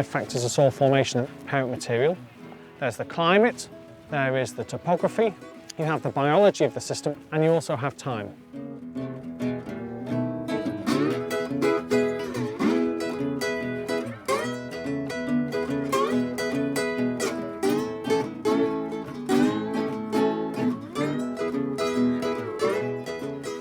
5 factors of soil formation and parent material. There's the climate, there is the topography, you have the biology of the system, and you also have time.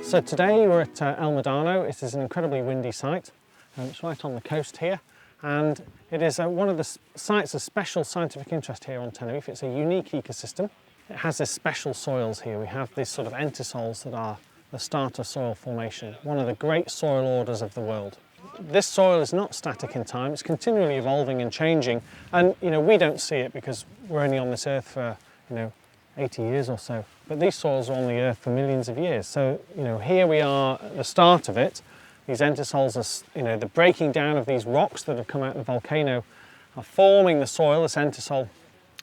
So today we're at El Medano. It is an incredibly windy site. It's right on the coast here, and it is one of the sites of special scientific interest here on Tenerife. It's a unique ecosystem. It has this special soils here. We have these sort of entisols that are the start of soil formation, one of the great soil orders of the world. This soil is not static in time. It's continually evolving and changing, and we don't see it because we're only on this earth for 80 years or so. But these soils are on the earth for millions of years. So, here we are at the start of it. These entisols are, the breaking down of these rocks that have come out of the volcano are forming the soil, this entisol,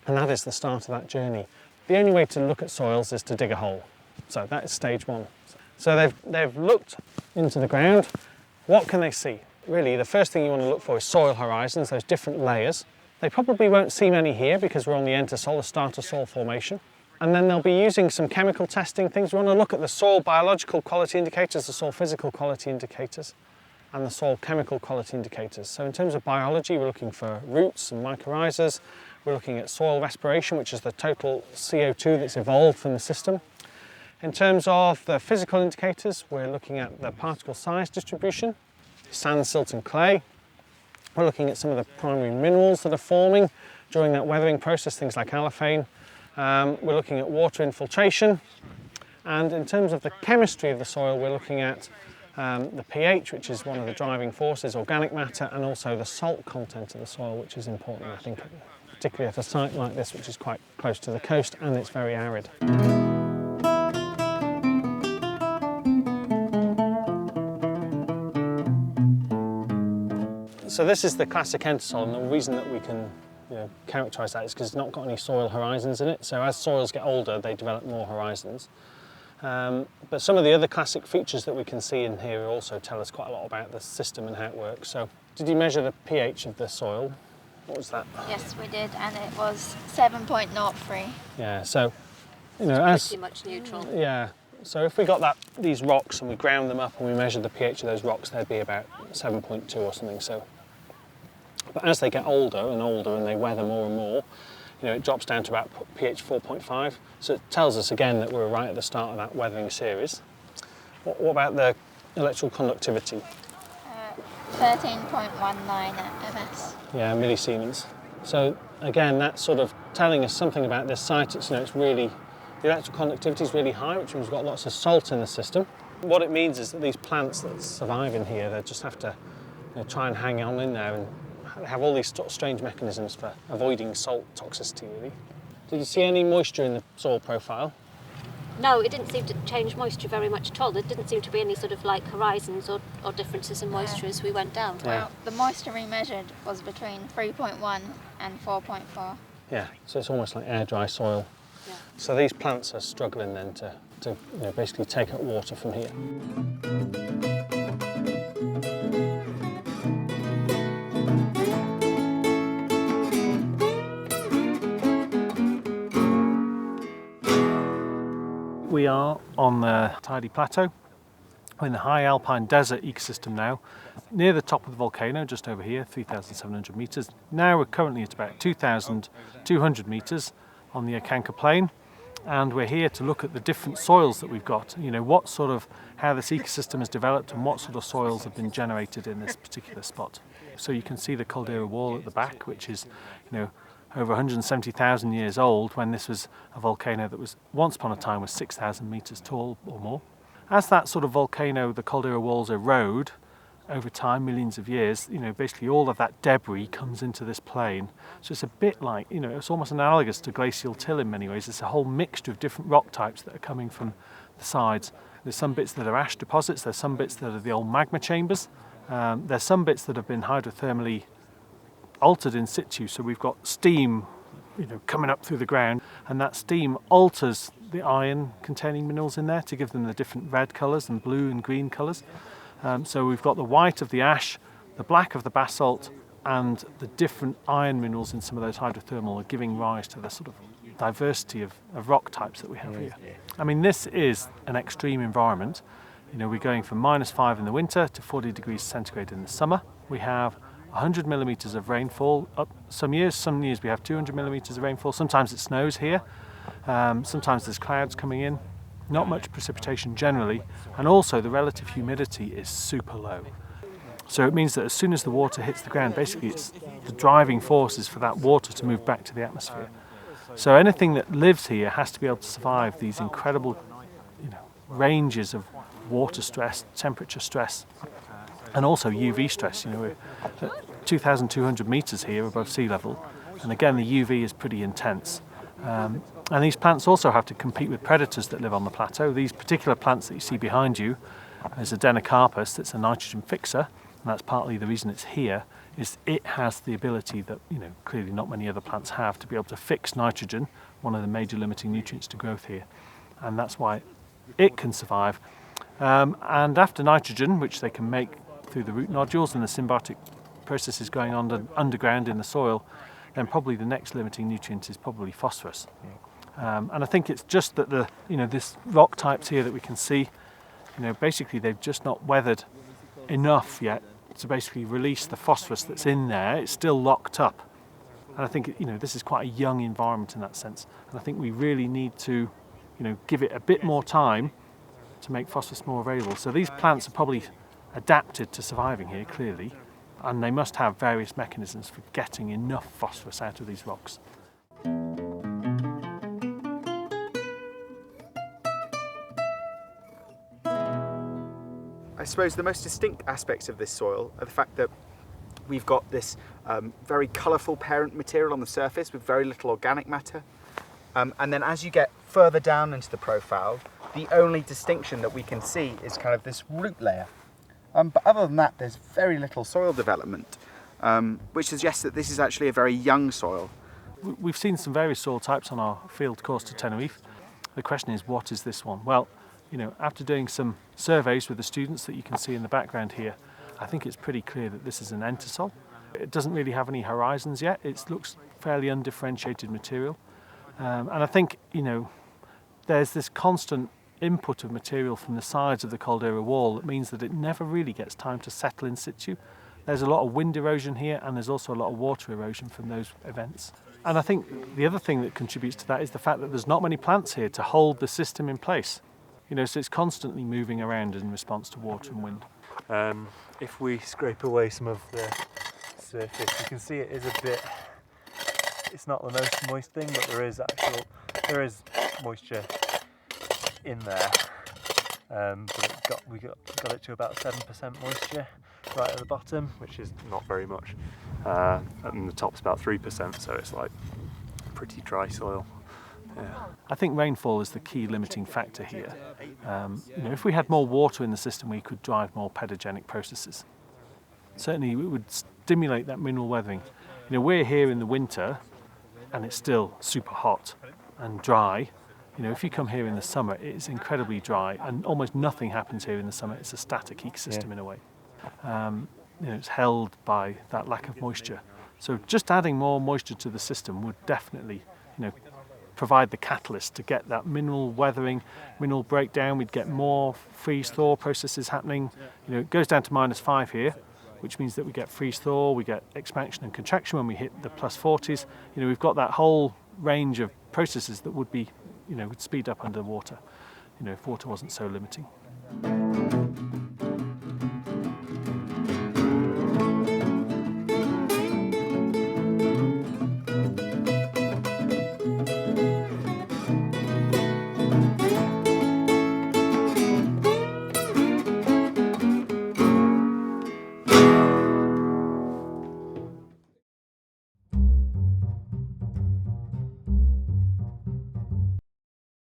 and that is the start of that journey. The only way to look at soils is to dig a hole. So that is stage one. So they've looked into the ground. What can they see? Really, the first thing you want to look for is soil horizons, those different layers. They probably won't see many here because we're on the entisol, the start of soil formation. And then they'll be using some chemical testing things. We want to look at the soil biological quality indicators, the soil physical quality indicators, and the soil chemical quality indicators. So in terms of biology, we're looking for roots and mycorrhizas. We're looking at soil respiration, which is the total CO2 that's evolved from the system. In terms of the physical indicators, we're looking at the particle size distribution, sand, silt and clay. We're looking at some of the primary minerals that are forming during that weathering process, things like allophane. We're looking at water infiltration, and in terms of the chemistry of the soil, we're looking at the pH, which is one of the driving forces, organic matter, and also the salt content of the soil, which is important, I think, particularly at a site like this, which is quite close to the coast and it's very arid. So this is the classic entisol, and the reason that we can characterise that is because it's not got any soil horizons in it. So as soils get older, they develop more horizons. But some of the other classic features that we can see in here also tell us quite a lot about the system and how it works. So did you measure the pH of the soil? What was that? Yes, we did, and it was 7.03. Yeah, so pretty much neutral. Yeah, so if we got these rocks and we ground them up and we measured the pH of those rocks, they'd be about 7.2 or something. So. But as they get older and they weather more and more, it drops down to about pH 4.5. So it tells us again that we're right at the start of that weathering series. What about the electrical conductivity? 13.19 ms. Yeah, millisiemens. So again, that's sort of telling us something about this site. It's really, the electrical conductivity is really high, which means we've got lots of salt in the system. What it means is that these plants that survive in here, they just have to try and hang on in there, and they have all these strange mechanisms for avoiding salt toxicity, really. Did you see any moisture in the soil profile? No, it didn't seem to change moisture very much at all. There didn't seem to be any sort of horizons or differences in moisture as we went down. Yeah. Well, the moisture we measured was between 3.1 and 4.4. Yeah, so it's almost like air-dry soil. Yeah. So these plants are struggling then to basically take up water from here. We are on the Tidy Plateau. We're in the high alpine desert ecosystem now, near the top of the volcano, just over here, 3,700 metres. Now we're currently at about 2,200 metres on the Acanca Plain, and we're here to look at the different soils that we've got, how this ecosystem has developed and what sort of soils have been generated in this particular spot. So you can see the caldera wall at the back, which is, over 170,000 years old, when this was a volcano that was once upon a time was 6,000 metres tall or more. As that sort of volcano, the caldera walls erode over time, millions of years, basically all of that debris comes into this plain. So it's a bit like, it's almost analogous to glacial till in many ways. It's a whole mixture of different rock types that are coming from the sides. There's some bits that are ash deposits, there's some bits that are the old magma chambers, there's some bits that have been hydrothermally altered in situ, so we've got steam coming up through the ground, and that steam alters the iron containing minerals in there to give them the different red colours and blue and green colours. So we've got the white of the ash, the black of the basalt, and the different iron minerals in some of those hydrothermal are giving rise to the sort of diversity of rock types that we have here. I mean, this is an extreme environment. You know, we're going from -5 in the winter to 40 degrees centigrade in the summer. We have 100 millimetres of rainfall. Some years we have 200 millimetres of rainfall. Sometimes it snows here. Sometimes there's clouds coming in. Not much precipitation generally, and also the relative humidity is super low. So it means that as soon as the water hits the ground, basically it's the driving forces for that water to move back to the atmosphere. So anything that lives here has to be able to survive these incredible, ranges of water stress, temperature stress, and also UV stress. We're at 2,200 metres here above sea level, and again the UV is pretty intense. And these plants also have to compete with predators that live on the plateau. These particular plants that you see behind you is a Deinocarpus that's a nitrogen fixer, and that's partly the reason it's here, is it has the ability that clearly not many other plants have to be able to fix nitrogen, one of the major limiting nutrients to growth here, and that's why it can survive. And after nitrogen, which they can make through the root nodules and the symbiotic processes going on underground in the soil, then probably the next limiting nutrient is probably phosphorus. And I think it's just that this rock types here that we can see, basically they've just not weathered enough yet to basically release the phosphorus that's in there. It's still locked up. And I think this is quite a young environment in that sense. And I think we really need to give it a bit more time to make phosphorus more available. So these plants are probably adapted to surviving here, clearly, and they must have various mechanisms for getting enough phosphorus out of these rocks. I suppose the most distinct aspects of this soil are the fact that we've got this very colourful parent material on the surface with very little organic matter. And then as you get further down into the profile, the only distinction that we can see is kind of this root layer. But other than that, there's very little soil development, which suggests that this is actually a very young soil. We've seen some various soil types on our field course to Tenerife. The question is, what is this one? Well, after doing some surveys with the students that you can see in the background here, I think it's pretty clear that this is an Entisol. It doesn't really have any horizons yet. It looks fairly undifferentiated material. And I think, there's this constant input of material from the sides of the caldera wall that means that it never really gets time to settle in situ. There's a lot of wind erosion here, and there's also a lot of water erosion from those events. And I think the other thing that contributes to that is the fact that there's not many plants here to hold the system in place. So it's constantly moving around in response to water and wind. If we scrape away some of the surface, you can see it is a bit, it's not the most moist thing, but there is moisture in there. But we got it to about 7% moisture right at the bottom, which is not very much. And the top's about 3%, so it's like pretty dry soil. Yeah. I think rainfall is the key limiting factor here. If we had more water in the system, we could drive more pedogenic processes. Certainly it would stimulate that mineral weathering. We're here in the winter and it's still super hot and dry. If you come here in the summer, it's incredibly dry and almost nothing happens here in the summer. It's a static ecosystem in a way. It's held by that lack of moisture. So just adding more moisture to the system would definitely, provide the catalyst to get that mineral weathering, mineral breakdown. We'd get more freeze-thaw processes happening. It goes down to -5 here, which means that we get freeze-thaw, we get expansion and contraction when we hit the +40s. We've got that whole range of processes that would be, would speed up under water, if water wasn't so limiting.